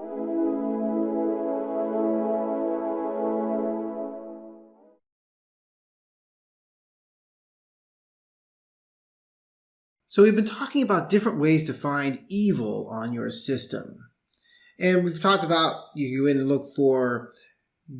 So we've been talking about different ways to find evil on your system. And we've talked about you go in and look for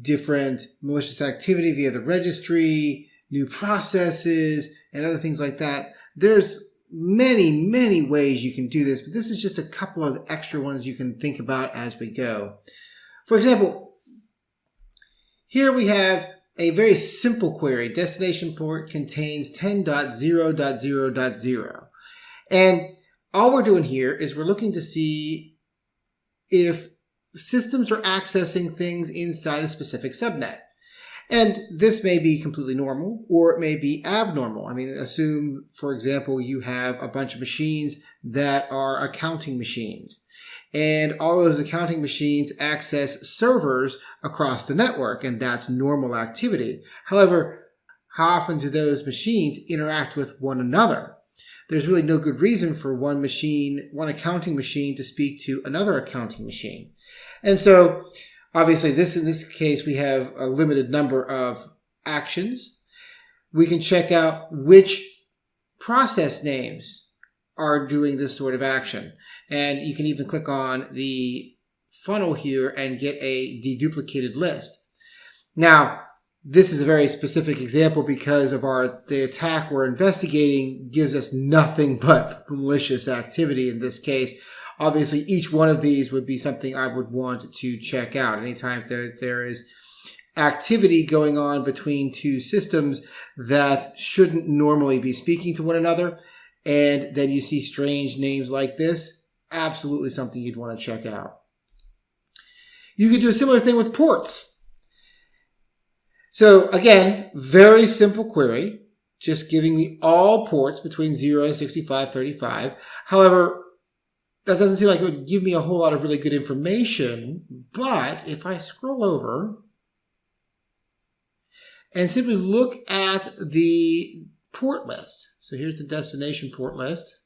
different malicious activity via the registry, new processes, and other things like that. There's many, many ways you can do this, but this is just a couple of extra ones you can think about as we go. For example, here we have a very simple query. Destination port contains 10.0.0.0. And all we're doing here is we're looking to see if systems are accessing things inside a specific subnet. And this may be completely normal, or it may be abnormal. I mean, assume, for example, you have a bunch of machines that are accounting machines. And all those accounting machines access servers across the network, and that's normal activity. However, how often do those machines interact with one another? There's really no good reason for one accounting machine to speak to another accounting machine. And so, obviously, in this case, we have a limited number of actions. We can check out which process names are doing this sort of action. And you can even click on the funnel here and get a deduplicated list. Now, this is a very specific example because of the attack we're investigating gives us nothing but malicious activity in this case. Obviously, each one of these would be something I would want to check out. Anytime there is activity going on between two systems that shouldn't normally be speaking to one another, and then you see strange names like this, absolutely something you'd want to check out. You could do a similar thing with ports. So again, very simple query, just giving me all ports between 0 and 6535. However, that doesn't seem like it would give me a whole lot of really good information, but if I scroll over and simply look at the port list. So here's the destination port list.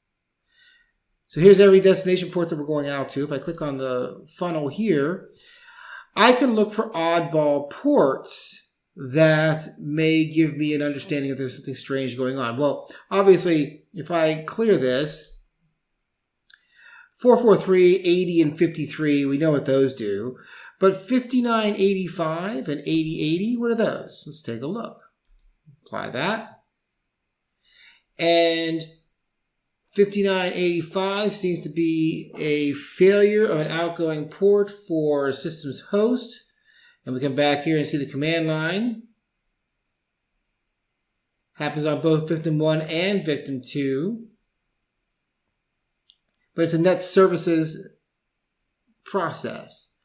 So here's every destination port that we're going out to. If I click on the funnel here, I can look for oddball ports that may give me an understanding if there's something strange going on. Well, obviously, if I clear this, 443, 80, and 53, we know what those do. But 5985 and 8080, what are those? Let's take a look. Apply that. And 5985 seems to be a failure of an outgoing port for systems host. And we come back here and see the command line. Happens on both victim 1 and victim 2. But it's a net services process.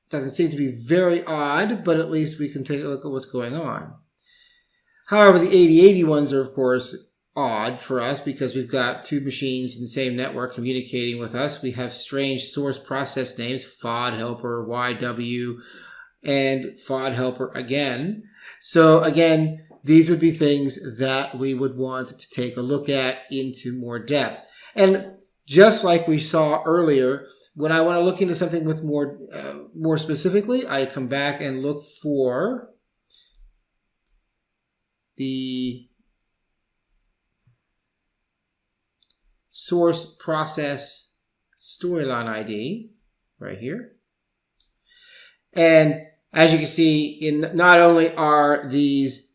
Doesn't seem to be very odd, but at least we can take a look at what's going on. However, the 8080 ones are, of course, odd for us because we've got two machines in the same network communicating with us. We have strange source process names, FOD helper, YW, and FOD helper again. So again, these would be things that we would want to take a look at into more depth. And just like we saw earlier, when I want to look into something with more specifically, I come back and look for the source process storyline ID right here. And as you can see, not only are these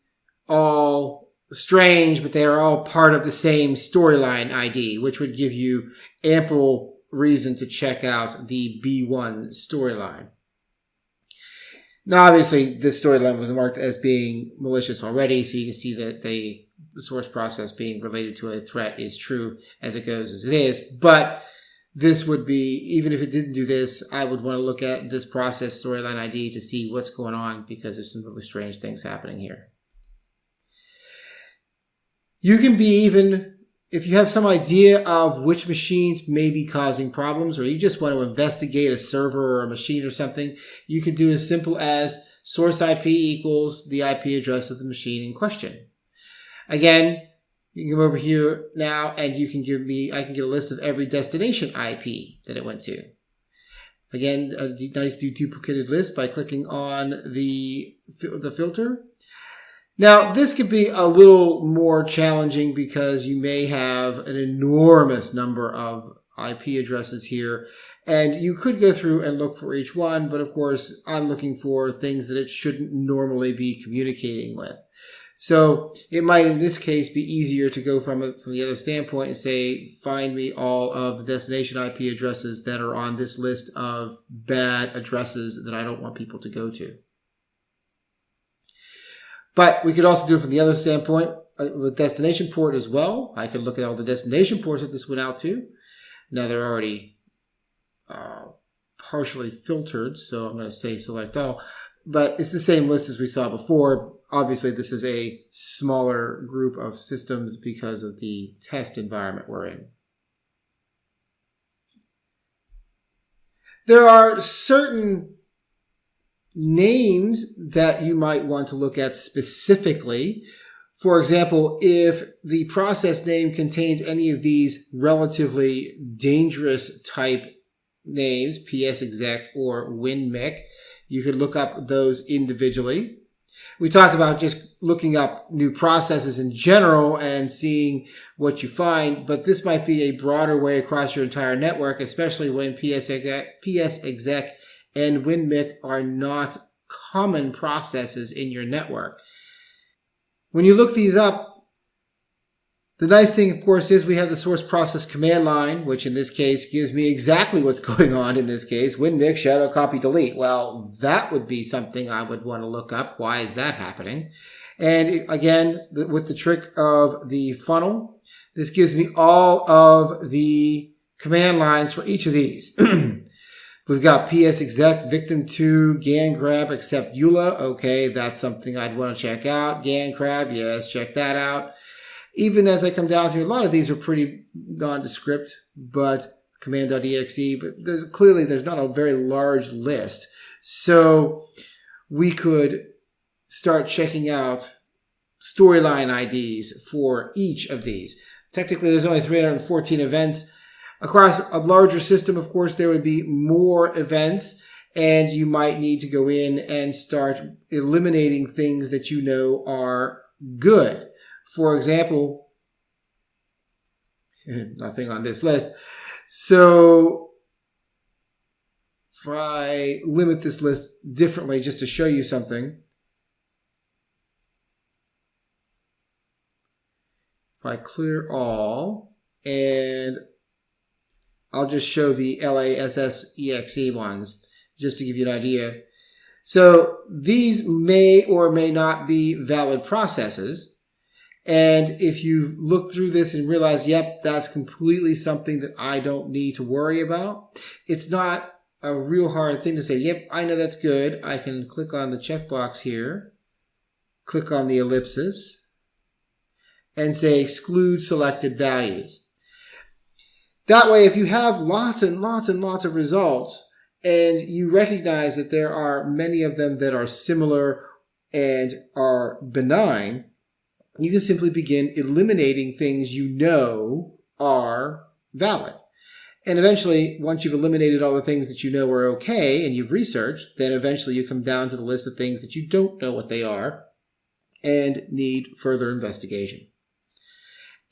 all strange, but they are all part of the same storyline ID, which would give you ample reason to check out the B1 storyline. Now, obviously, this storyline was marked as being malicious already, so you can see that the source process being related to a threat is true as it goes as it is. But this would be, even if it didn't do this, I would want to look at this process storyline ID to see what's going on because there's some really strange things happening here. You can be even, if you have some idea of which machines may be causing problems, or you just want to investigate a server or a machine or something, you can do as simple as source IP equals the IP address of the machine in question. Again, you can come over here now and you can give me, I can get a list of every destination IP that it went to. Again, a nice deduplicated list by clicking on the filter. Now, this could be a little more challenging because you may have an enormous number of IP addresses here, and you could go through and look for each one, but of course, I'm looking for things that it shouldn't normally be communicating with. So it might, in this case, be easier to go from the other standpoint and say, find me all of the destination IP addresses that are on this list of bad addresses that I don't want people to go to. But we could also do it from the other standpoint with destination port as well. I could look at all the destination ports that this went out to. Now they're already partially filtered, so I'm going to say select all. But it's the same list as we saw before. Obviously, this is a smaller group of systems because of the test environment we're in. There are certain names that you might want to look at specifically. For example, if the process name contains any of these relatively dangerous type names, psexec or winmic, you could look up those individually. We talked about just looking up new processes in general and seeing what you find, but this might be a broader way across your entire network, especially when psexec and winmic are not common processes in your network. When you look these up, the nice thing, of course, is we have the source process command line, which in this case gives me exactly what's going on in this case. winmic shadow copy delete. Well, that would be something I would want to look up. Why is that happening? And again, with the trick of the funnel, this gives me all of the command lines for each of these. We've got psexec, victim2, gangrab, except EULA. Okay, that's something I'd want to check out. Gancrab, yes, check that out. Even as I come down through, a lot of these are pretty nondescript, but command.exe, but there's not a very large list. So we could start checking out storyline IDs for each of these. Technically, there's only 314 events. Across a larger system, of course, there would be more events, and you might need to go in and start eliminating things that you know are good. For example, nothing on this list. So if I limit this list differently just to show you something, if I clear all, and I'll just show the LASSEXE ones just to give you an idea. So these may or may not be valid processes. And if you look through this and realize, yep, that's completely something that I don't need to worry about, it's not a real hard thing to say, yep, I know that's good. I can click on the checkbox here, click on the ellipsis, and say exclude selected values. That way, if you have lots and lots and lots of results, and you recognize that there are many of them that are similar and are benign, you can simply begin eliminating things you know are valid. And eventually, once you've eliminated all the things that you know are okay and you've researched, then eventually you come down to the list of things that you don't know what they are and need further investigation.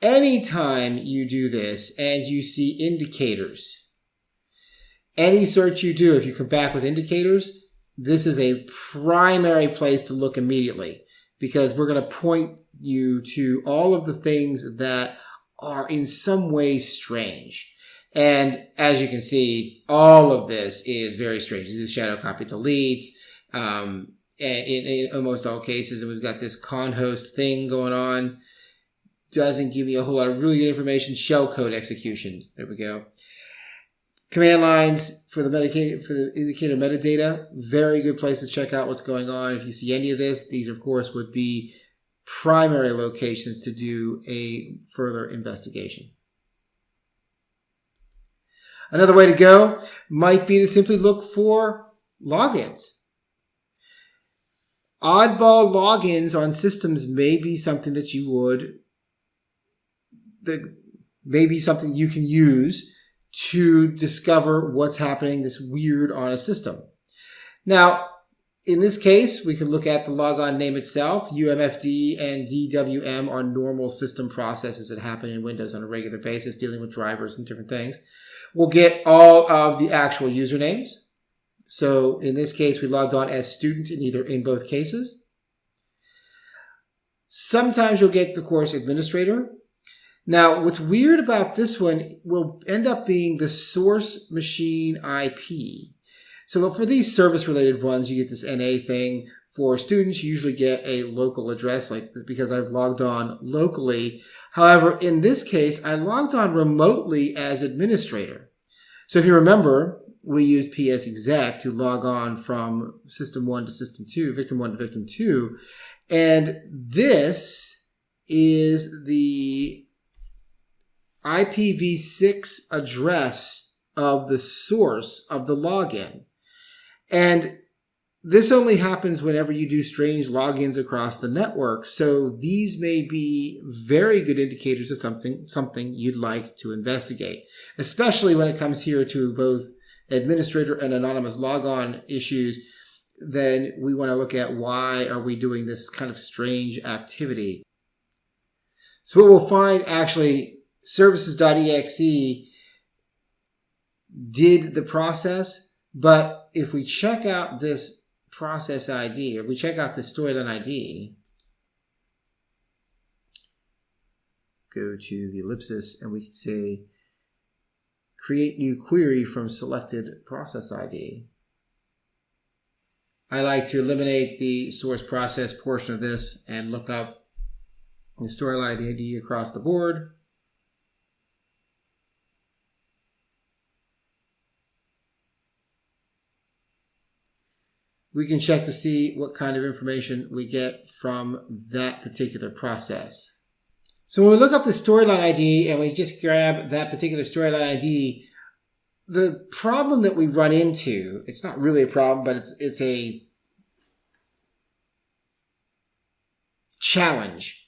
Anytime you do this and you see indicators, any search you do, if you come back with indicators, this is a primary place to look immediately, because we're going to point you to all of the things that are in some way strange. And as you can see, all of this is very strange. This is shadow copy deletes in almost all cases. And we've got this conhost thing going on. Doesn't give me a whole lot of really good information. Shellcode execution. There we go. Command lines for the indicator metadata. Very good place to check out what's going on. If you see any of this, these of course would be primary locations to do a further investigation. Another way to go might be to simply look for logins. Oddball logins on systems may be something that you can use to discover what's happening that's weird on a system. Now, in this case, we can look at the logon name itself. UMFD and DWM are normal system processes that happen in Windows on a regular basis, dealing with drivers and different things. We'll get all of the actual usernames. So in this case, we logged on as student in both cases. Sometimes you'll get the course administrator. Now, what's weird about this one will end up being the source machine IP. So for these service-related ones, you get this NA thing. For students, you usually get a local address, like because I've logged on locally. However, in this case, I logged on remotely as administrator. So if you remember, we used PSExec to log on from System 1 to System 2, Victim 1 to Victim 2. And this is the IPv6 address of the source of the login. And this only happens whenever you do strange logins across the network. So these may be very good indicators of something you'd like to investigate, especially when it comes here to both administrator and anonymous logon issues. Then we want to look at why are we doing this kind of strange activity. So what we'll find actually, services.exe did the process, but if we check out this process ID, or we check out the storyline ID, go to the ellipsis and we can say create new query from selected process ID. I like to eliminate the source process portion of this and look up the storyline ID across the board. We can check to see what kind of information we get from that particular process. So when we look up the storyline ID and we just grab that particular storyline ID, the problem that we run into, it's not really a problem, but it's a challenge.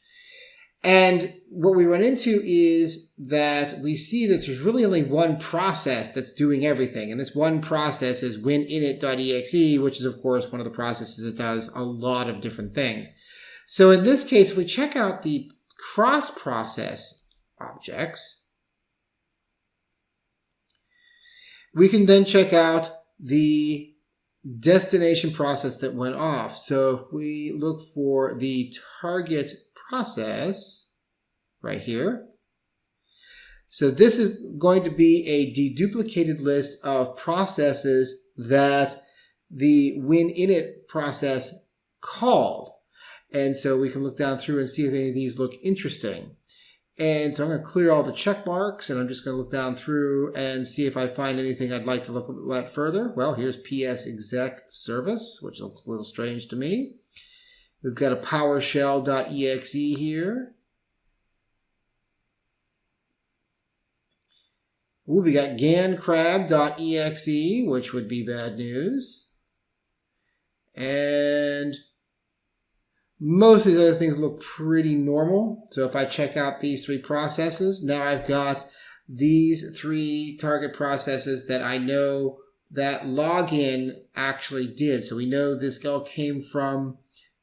And what we run into is that we see that there's really only one process that's doing everything. And this one process is wininit.exe, which is, of course, one of the processes that does a lot of different things. So in this case, if we check out the cross-process objects, we can then check out the destination process that went off. So if we look for the target process right here. So this is going to be a deduplicated list of processes that the wininit process called. And so we can look down through and see if any of these look interesting. And so I'm going to clear all the check marks and I'm just going to look down through and see if I find anything I'd like to look at further. Well, here's PSExec service, which looks a little strange to me. We've got a PowerShell.exe here. Ooh, we got GANCrab.exe, which would be bad news. And most of the other things look pretty normal. So if I check out these three processes, now I've got these three target processes that I know that login actually did. So we know this all came from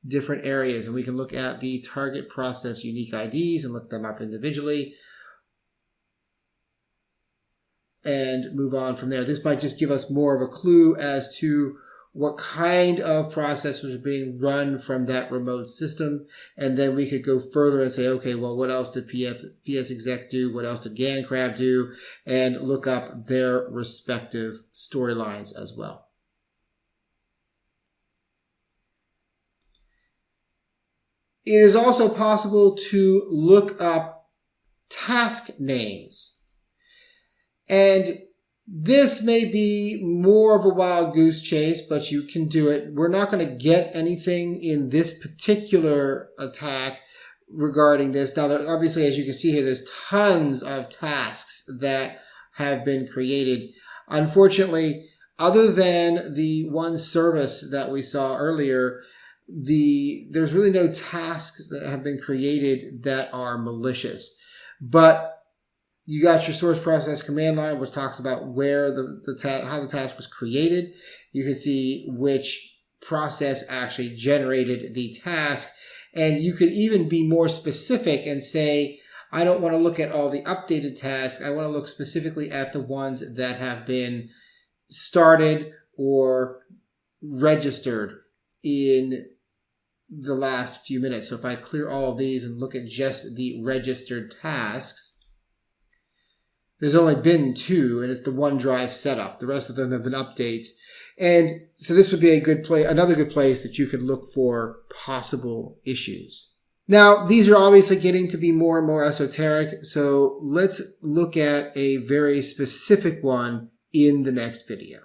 different areas, and we can look at the target process unique IDs and look them up individually and move on from there. This might just give us more of a clue as to what kind of process was being run from that remote system. And then we could go further and say, okay, well, what else did PSExec do? What else did GANCrab do? And look up their respective storylines as well. It is also possible to look up task names. And this may be more of a wild goose chase, but you can do it. We're not going to get anything in this particular attack regarding this. Now, obviously, as you can see here, there's tons of tasks that have been created. Unfortunately, other than the one service that we saw earlier, there's really no tasks that have been created that are malicious. But You got your source process command line, which talks about where how the task was created. You can see which process actually generated the task. And you could even be more specific and say, I don't want to look at all the updated tasks. I want to look specifically at the ones that have been started or registered in the last few minutes. So if I clear all of these and look at just the registered tasks, there's only been 2, and it's the OneDrive setup. The rest of them have been updates. And so this would be another good place that you could look for possible issues. Now, these are obviously getting to be more and more esoteric, so let's look at a very specific one in the next video.